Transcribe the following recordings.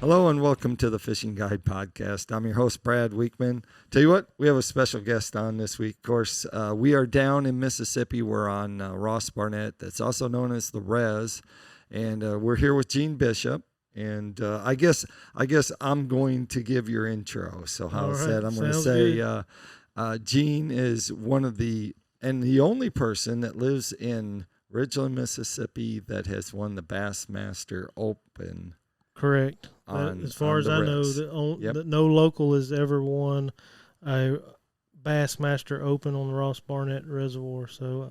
Hello and welcome to the Fishing Guide Podcast. I'm your host, Brad Wiegmann. Tell you what, we have a special guest on this week. Of course, we are down in Mississippi. We're on Ross Barnett, that's also known as the Res, and we're here with Gene Bishop. And I guess I'm going to give your intro. So how's that? I'm going to say Gene is one of the only person that lives in Ridgeland, Mississippi that has won the BASSMaster Open. Correct. As far as I know, that no local has ever won a BASSMaster Open on the Ross Barnett Reservoir. So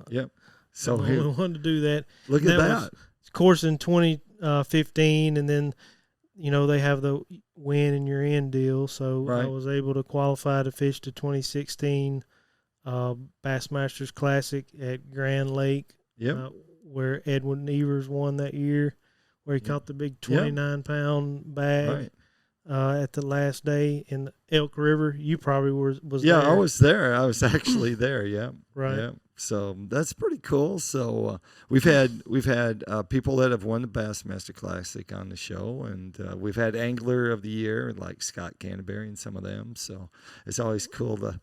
so we wanted to do that. Look at that. Of course, in 2015, and then they have the win and you're in deal. So I was able to qualify to fish the 2016 BASSMaster Classic at Grand Lake, where Edwin Evers won that year, where he caught the big 29-pound bag at the last day in the Elk River. You probably was there. Yeah, I was there. I was actually there. Yeah. Right. Yeah. So that's pretty cool. So we've had people that have won the BASSMaster Classic on the show, and we've had Angler of the Year like Scott Canterbury and some of them. So it's always cool to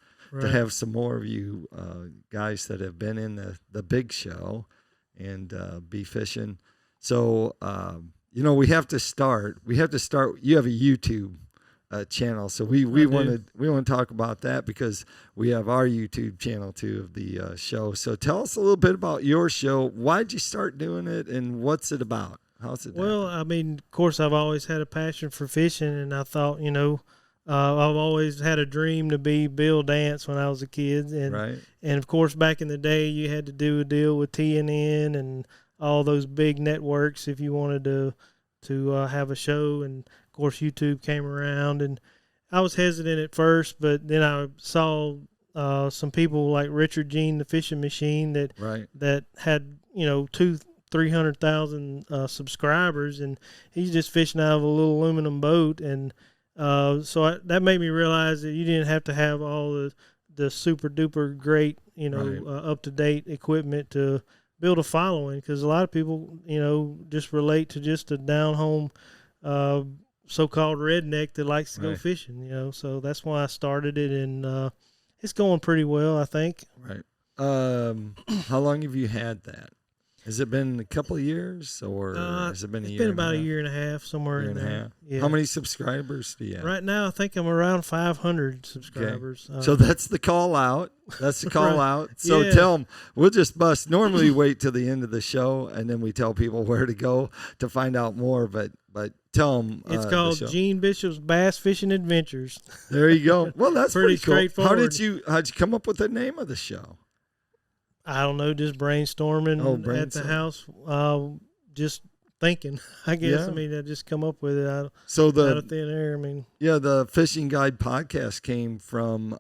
have some more of you guys that have been in the big show and be fishing. So, we have to start. You have a YouTube channel. So we want to talk about that because we have our YouTube channel too of the show. So tell us a little bit about your show. Why'd you start doing it and what's it about? How's it? Well, I mean, of course, I've always had a passion for fishing, and I thought, I've always had a dream to be Bill Dance when I was a kid. And of course, back in the day, you had to do a deal with TNN and all those big networks if you wanted to have a show. And of course YouTube came around, and I was hesitant at first, but then I saw some people like Richard Gene the Fishing Machine that had 200,000-300,000 subscribers, and he's just fishing out of a little aluminum boat. And so that made me realize that you didn't have to have all the super duper great up to date equipment to build a following, because a lot of people, just relate to just a down home, so-called redneck that likes to go fishing, so that's why I started it, and it's going pretty well, I think. Right. How long have you had that? Has it been a couple of years, or has it been a year? It's been about a year and a half, somewhere in there. Yeah. How many subscribers do you have? Right now, I think I'm around 500 subscribers. Okay. So that's the call out. That's the call out. So tell them, we'll just bust. Normally, wait till the end of the show, and then we tell people where to go to find out more. But tell them. It's called Gene Bishop's Bass Fishing Adventures. There you go. Well, that's pretty cool. Straightforward. How'd you come up with the name of the show? I don't know, just brainstorming at the house, just thinking, I guess. I mean, I just come up with it out of thin air. I mean, the Fishing Guide podcast came from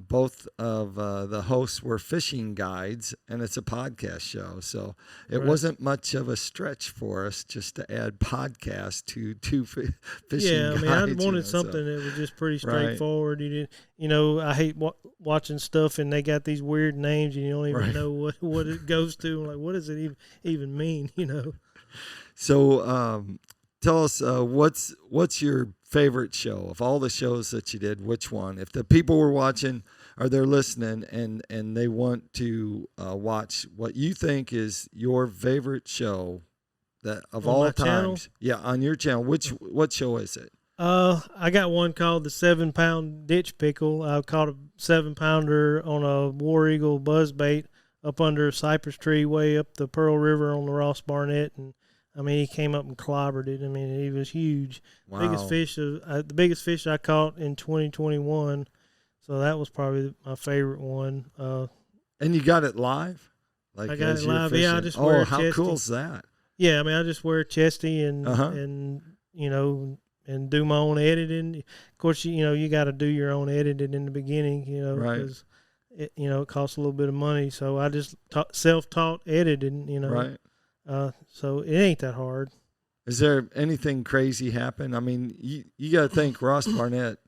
both of the hosts were fishing guides, and it's a podcast show. So it wasn't much of a stretch for us just to add podcast to two fishing guides. Yeah, I mean, I wanted something that was just pretty straightforward. You didn't, I hate watching stuff and they got these weird names and you don't even know what it goes to. Like, what does it even mean? So tell us what's your favorite show of all the shows that you did? Which one? If the people were watching or they're listening and they want to watch what you think is your favorite show that of all times, on your channel, what show is it? I got one called the 7-pound ditch pickle. I caught a 7-pounder on a War Eagle buzzbait up under a cypress tree way up the Pearl River on the Ross Barnett, and I mean, he came up and clobbered it. I mean, he was huge. Wow. The biggest fish I caught in 2021. So that was probably my favorite one. And you got it live? Like I got it live. Yeah, I just wear a chesty. How cool is that? Yeah, I mean, I just wear a chesty and and do my own editing. Of course, you got to do your own editing in the beginning, because it costs a little bit of money. So I just self-taught editing, Right. So it ain't that hard. Is there anything crazy happen? I mean, you got to think Ross Barnett,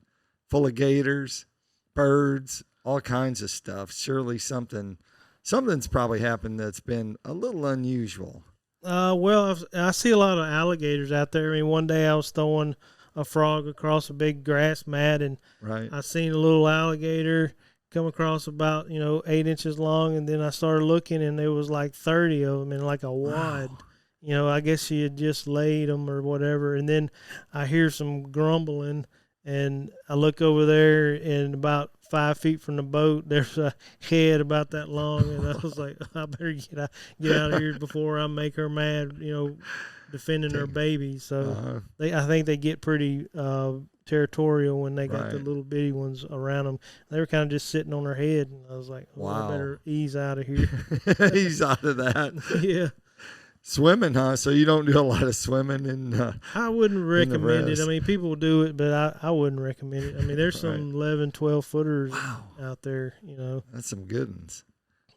full of gators, birds, all kinds of stuff. Surely something's probably happened that's been a little unusual. Well, I see a lot of alligators out there. I mean, one day I was throwing a frog across a big grass mat, and Right. I seen a little alligator come across about 8 inches long, and then I started looking, and there was like 30 of them in like a wad. Wow. I guess she had just laid them or whatever, and then I hear some grumbling, and I look over there, and about 5 feet from the boat, there's a head about that long, and I was like, I better get out of here before I make her mad, defending her baby. So I think they get pretty territorial when they got the little bitty ones around them. They were kind of just sitting on her head, and I was like, I better ease out of here. Ease out of that. Yeah. Swimming, huh? So you don't do a lot of swimming I wouldn't recommend it. I mean, people do it, but I wouldn't recommend it. I mean, there's some 11, 12 footers out there, That's some good ones.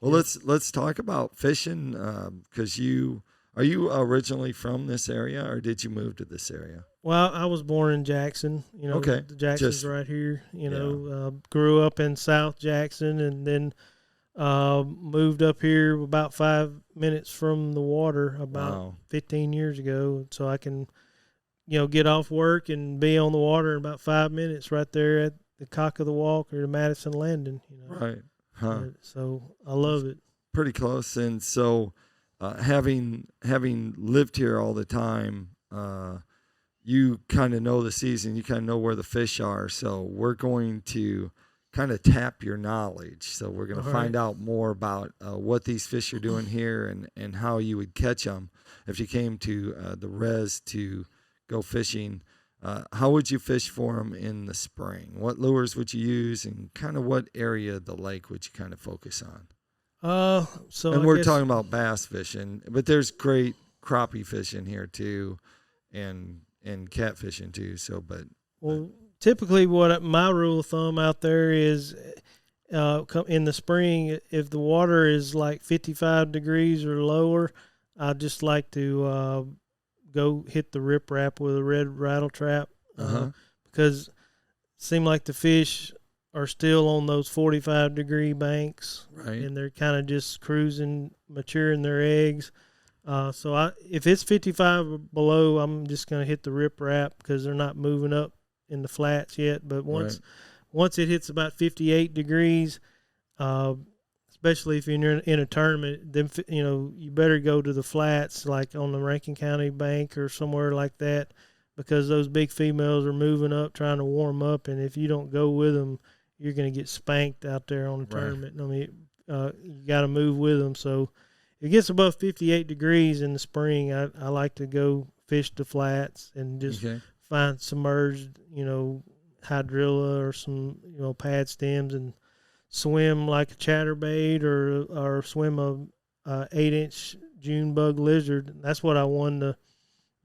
Well, let's talk about fishing, because are you originally from this area, or did you move to this area? Well, I was born in Jackson. Okay. Jackson's right here. Grew up in South Jackson, and then moved up here about 5 minutes from the water about 15 years ago, so I can get off work and be on the water in about 5 minutes right there at the Cock of the Walk or the Madison Landing. Right. Huh. So I love it. Pretty close. And so having lived here all the time, you kind of know the season, you kind of know where the fish are, so we're going to kind of tap your knowledge. So we're going to find out more about what these fish are doing here, and how you would catch them if you came to the res to go fishing. How would you fish for them in the spring? What lures would you use, and kind of what area of the lake would you kind of focus on? And we're talking about bass fishing, but there's great crappie fishing here too, and catfishing too. So, typically, what my rule of thumb out there is, in the spring, if the water is like 55 degrees or lower, I just like to go hit the riprap with a red rattle trap, because it seems like the fish are still on those 45-degree banks, and they're kind of just cruising, maturing their eggs. So if it's 55 or below, I'm just going to hit the riprap because they're not moving up in the flats yet. But once it hits about 58 degrees, especially if you're in a tournament, then you better go to the flats, like on the Rankin County bank or somewhere like that, because those big females are moving up trying to warm up, and if you don't go with them, you're going to get spanked out there on the tournament. I mean, you got to move with them. So if it gets above 58 degrees in the spring, I like to go fish the flats and just find submerged, hydrilla or some, pad stems, and swim like a chatterbait or swim a 8-inch June bug lizard. That's what I won the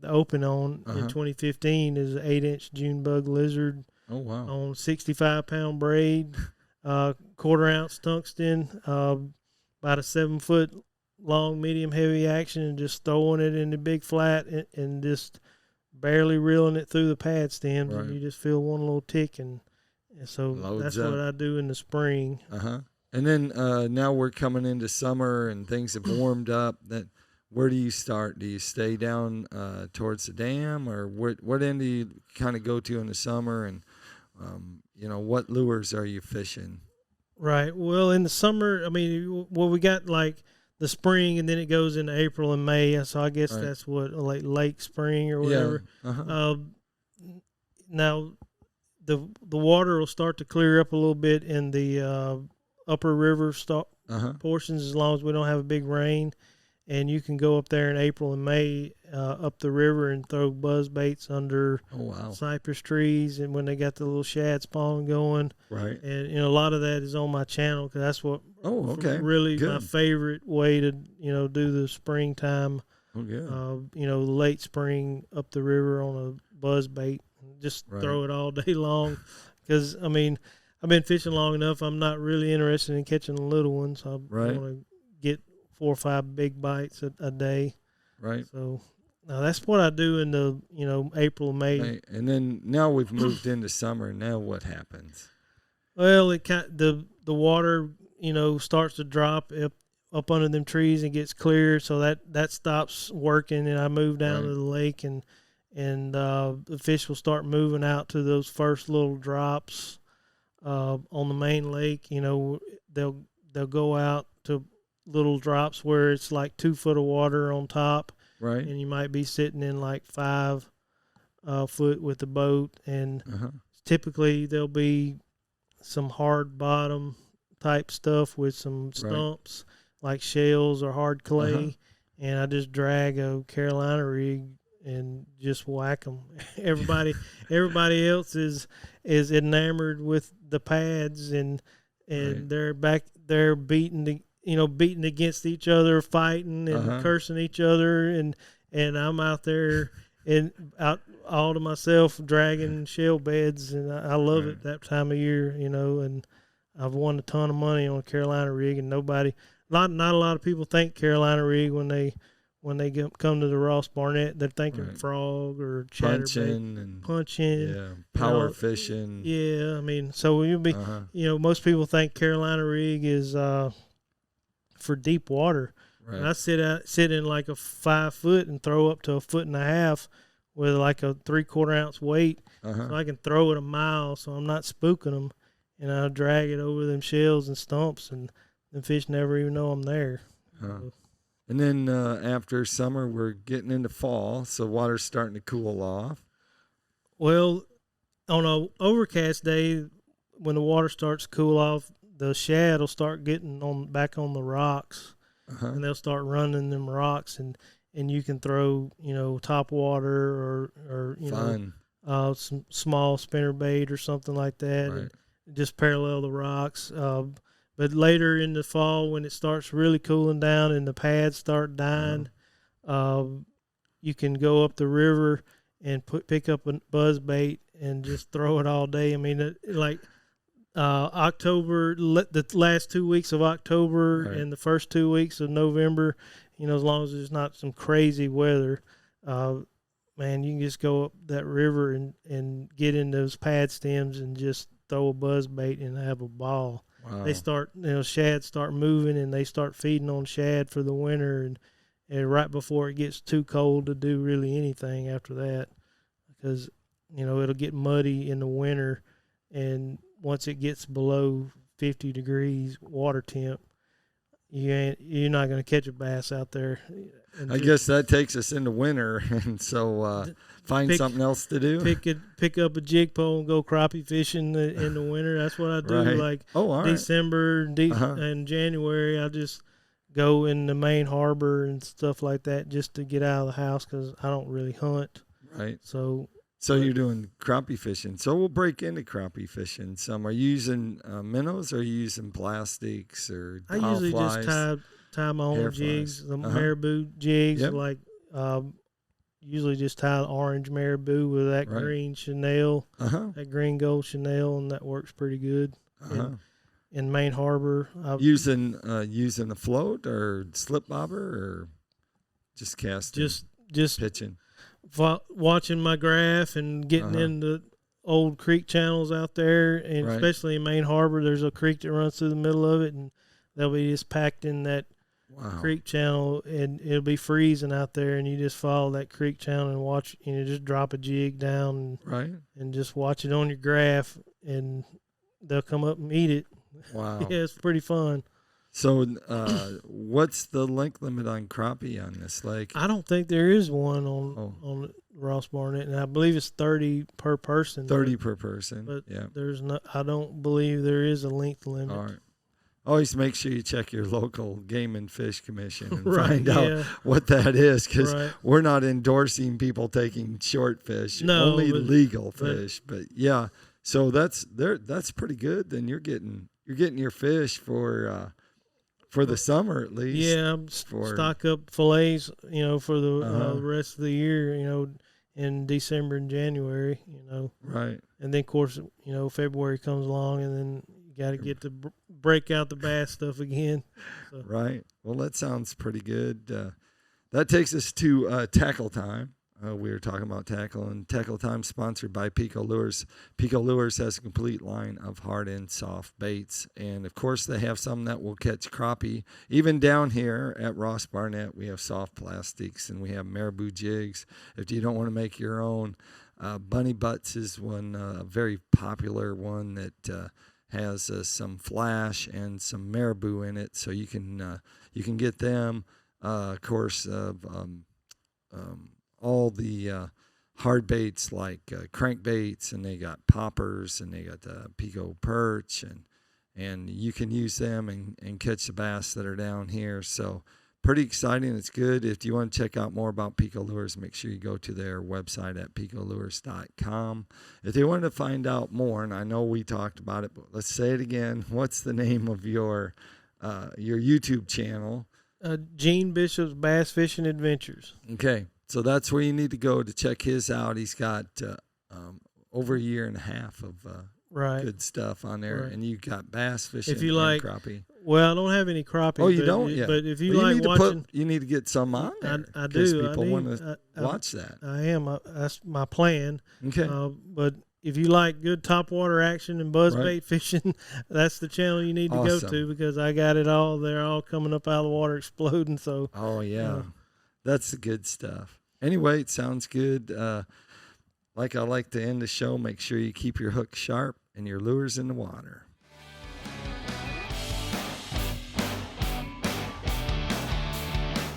Open on in 2015, is an 8-inch June bug lizard. Oh, wow. On 65-pound braid, quarter-ounce tungsten, about a 7-foot long, medium heavy action, and just throwing it in the big flat and just barely reeling it through the pad stems, and you just feel one little tick, and so that's what I do in the spring. And then now we're coming into summer and things have warmed up. Where do you start? Do you stay down towards the dam, or what end do you kind of go to in the summer? And what lures are you fishing? Right. Well, in the summer, I mean, we got like the spring, and then it goes into April and May. So I guess that's what, like late spring or whatever. Now, the water will start to clear up a little bit in the upper river portions, as long as we don't have a big rain. And you can go up there in April and May up the river and throw buzz baits under cypress trees, and when they got the little shad spawn going. Right. And a lot of that is on my channel, because that's what really my favorite way to do the springtime. Late spring up the river on a buzz bait, just throw it all day long. Because I mean, I've been fishing long enough. I'm not really interested in catching the little ones. I want to get 4 or 5 big bites a day. Right. So now that's what I do in the April, May. Right. And then now we've moved into summer. Now what happens? Well, the water starts to drop up under them trees and gets clear, so that stops working, and I move down to the lake and and the fish will start moving out to those first little drops on the main lake. You know, they'll go out to little drops where it's like 2 foot of water on top, right? And you might be sitting in like 5 foot with the boat, and typically there'll be some hard bottom type stuff with some stumps like shells or hard clay, and I just drag a Carolina rig and just whack them. Everybody else is enamored with the pads, and they're back there beating against each other, fighting and cursing each other, and I'm out there out all to myself dragging shell beds, and I love it that time of year, and I've won a ton of money on a Carolina rig, and not a lot of people think Carolina rig when they come to the Ross Barnett. They're thinking frog or chatterbait, punching, power fishing. Yeah, I mean, so you'll be, most people think Carolina rig is for deep water. Right. And I sit in like a 5 foot and throw up to 1.5 foot with like a 3/4 ounce weight, so I can throw it a mile, so I'm not spooking them, and I'll drag it over them shells and stumps, and the fish never even know I'm there. So. And then after summer, we're getting into fall, so water's starting to cool off. Well, on a overcast day, when the water starts to cool off, the shad will start getting back on the rocks, and they'll start running them rocks, and you can throw, top water or some small spinner bait or something like that, and just parallel the rocks. But later in the fall, when it starts really cooling down and the pads start dying, you can go up the river and pick up a buzz bait and just throw it all day. I mean, October, the last 2 weeks of October and the first 2 weeks of November, as long as there's not some crazy weather, man, you can just go up that river and get in those pad stems and just throw a buzz bait and have a ball. Wow. They start, shad start moving, and they start feeding on shad for the winter, and right before it gets too cold to do really anything after that, because, it'll get muddy in the winter, and once it gets below 50 degrees water temp, you're not going to catch a bass out there. I guess that takes us into winter, and so find something else to do. Pick up a jig pole and go crappie fishing in the winter. That's what I do. December and January, I just go in the main harbor and stuff like that just to get out of the house, because I don't really hunt. Right. So you're doing crappie fishing. So we'll break into crappie fishing some. Are you using minnows, or are you using plastics or I usually flies? Just tie my own jigs, the marabou jigs, usually just tie orange marabou with that green Chanel, that green gold Chanel, and that works pretty good. In main harbor, using a float or slip bobber, or just casting, just pitching. Watching my graph and getting into old creek channels out there, and especially in main harbor, there's a creek that runs through the middle of it, and they'll be just packed in that creek channel, and it'll be freezing out there, and you just follow that creek channel and watch, just drop a jig down and just watch it on your graph, and they'll come up and eat it. Wow. Yeah, it's pretty fun. So what's the length limit on crappie on this lake? I don't think there is one on Ross Barnett, and I believe it's 30 per person. 30 per person. But there's no. I don't believe there is a length limit. All right. Always make sure you check your local Game and Fish Commission and find out what that is, because we're not endorsing people taking short fish, only legal fish. But yeah, so that's pretty good. Then you're getting your fish for the summer at least. Yeah, stock up fillets, for the rest of the year, in December and January, Right. And then, of course, February comes along, and then you got to get to break out the bass stuff again. So. Right. Well, that sounds pretty good. That takes us to tackle time. we were talking about tackle, and Tackle Time sponsored by PICO Lures. PICO Lures has a complete line of hard and soft baits, and of course they have some that will catch crappie. Even down here at Ross Barnett, we have soft plastics and we have marabou jigs. If you don't want to make your own, Bunny Butts is one very popular one that has some flash and some marabou in it, so you can get them. Of course, all the hard baits like crankbaits, and they got poppers, and they got the PICO perch, and you can use them and catch the bass that are down here. So pretty exciting. It's good. If you want to check out more about PICO Lures, make sure you go to their website at picolures.com. If you want to find out more, and I know we talked about it, but let's say it again. What's the name of your YouTube channel? Gene Bishop's Bass Fishing Adventures. Okay. So that's where you need to go to check his out. He's got over a year and a half of good stuff on there, and you got bass fishing. If you like crappie. Well, I don't have any crappie. Oh, you don't? Yeah. But if you like watching, you need to get some on there. I do. People want to watch that. I am. That's my plan. Okay. But if you like good topwater action and buzzbait fishing, that's the channel you need to go to, because I got it all. They're all coming up out of the water exploding. So. Oh yeah. That's the good stuff. Anyway, it sounds good. Like I like to end the show, make sure you keep your hook sharp and your lures in the water.